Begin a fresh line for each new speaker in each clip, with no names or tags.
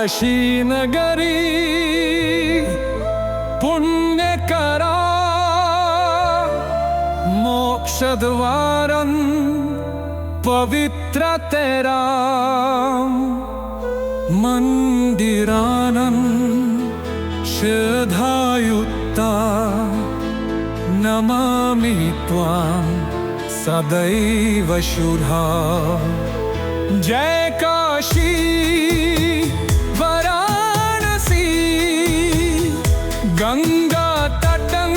काशीनगरी पुण्यकरा मोक्षद्वारं पवित्र तेरा मंदिरानं श्रद्धायुक्ता नमामि त्वां सदैव शुद्धा। जय काशी वाराणसी गंगा तटं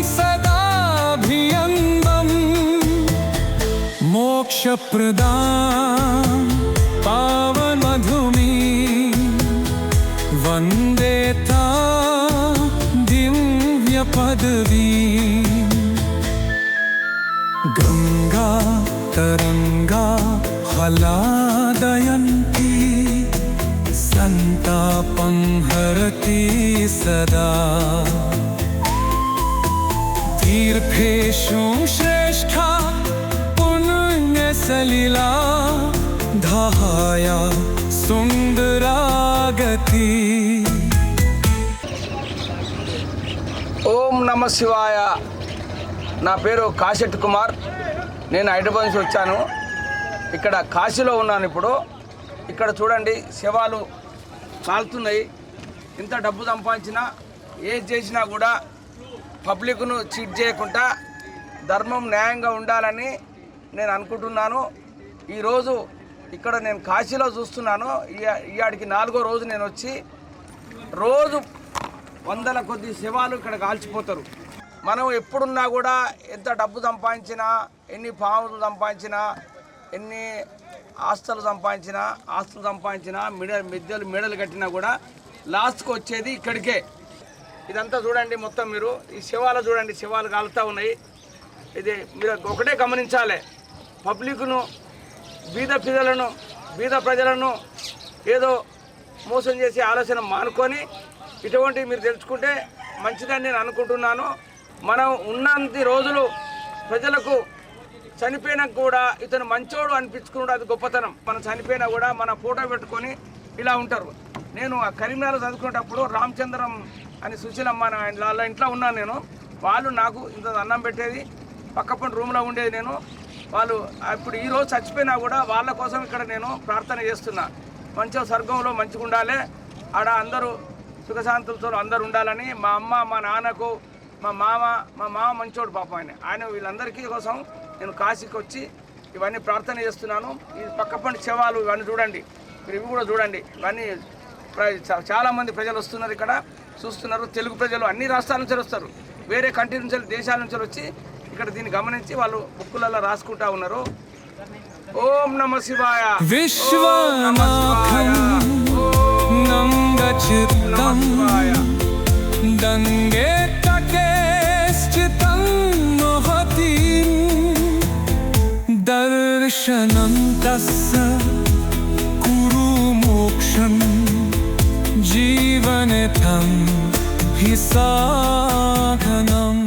सदाभियन्दम् मोक्षप्रदां पावन मधुमी वन्दे तां दिव्य पदवी। गंगा तरंगा हलादयन्ती संतापं हरति सदा। तीर्थेषु श्रेष्ठा पुण्यसलिला धाया सुंदरागति।
ఓం నమ శివాయ. నా పేరు కాశెట్టి కుమార్. నేను హైదరాబాద్ నుంచి వచ్చాను. ఇక్కడ కాశీలో ఉన్నాను ఇప్పుడు. ఇక్కడ చూడండి శవాలు కాలుతున్నాయి. ఇంత డబ్బు సంపాదించినా ఏది చేసినా కూడా పబ్లిక్ను చీట్ చేయకుండా ధర్మం న్యాయంగా ఉండాలని నేను అనుకుంటున్నాను. ఈరోజు ఇక్కడ నేను కాశీలో చూస్తున్నాను. ఇయాడికి 4వ రోజు నేను వచ్చి రోజు వందల కొద్ది శవాలు ఇక్కడ కాల్చిపోతారు. మనం ఎప్పుడున్నా కూడా ఎంత డబ్బు సంపాదించినా, ఎన్ని పాములు సంపాదించినా, ఎన్ని ఆస్తులు సంపాదించినా మెడలు కట్టినా కూడా లాస్ట్కి వచ్చేది ఇక్కడికే. ఇదంతా చూడండి మొత్తం మీరు ఈ శవాలు చూడండి, శవాలు కాలుతూ ఉన్నాయి. ఇది మీరు ఒకటే గమనించాలి, పబ్లిక్ను బీద ప్రజలను ఏదో మోసం చేసే ఆలోచన మానుకొని ఇటువంటి మీరు తెలుసుకుంటే మంచిదని నేను అనుకుంటున్నాను. మనం ఉన్నంత రోజులు ప్రజలకు చనిపోయినాక కూడా ఇతను మంచోడు అనిపించుకున్నాడు, అది గొప్పతనం. మనం చనిపోయినా కూడా మన ఫోటో పెట్టుకొని ఇలా ఉంటారు. నేను ఆ కరీంనగర్లో చదువుకునేటప్పుడు రామచంద్రం అని సుశీలమ్మ వాళ్ళ ఇంట్లో ఉన్నాను నేను. వాళ్ళు నాకు ఇంత అన్నం పెట్టేది, పక్కపంటి రూమ్లో ఉండేది నేను. వాళ్ళు ఇప్పుడు ఈరోజు చచ్చిపోయినా కూడా వాళ్ళ కోసం ఇక్కడ నేను ప్రార్థన చేస్తున్నా. మంచిగా స్వర్గంలో మంచిగా ఉండాలి, ఆడ అందరూ సుఖశాంతులతో అందరూ ఉండాలని. మా అమ్మ, మా నాన్నకు, మా మామ మంచోడు పాపం ఆయన వీళ్ళందరికీ కోసం నేను కాశీకి వచ్చి ఇవన్నీ ప్రార్థన చేస్తున్నాను. ఈ పక్కపంటి శవాలు ఇవన్నీ చూడండి, మీరు ఇవి కూడా చూడండి. ఇవన్నీ చాలామంది ప్రజలు వస్తున్నారు, ఇక్కడ చూస్తున్నారు. తెలుగు ప్రజలు అన్ని రాష్ట్రాల నుంచి వస్తారు, వేరే కంట్రీ నుంచి దేశాల నుంచి వచ్చి ఇక్కడ దీన్ని గమనించి వాళ్ళు బుక్కులలో రాసుకుంటా ఉన్నారు. ఓం నమ శివాయ.
విశ్వనాథం నంగచిత్తం దంగే తటే స్థితం మహతి దర్శనం తస్య కురు మోక్షం జీవనే తం హి సాధనం.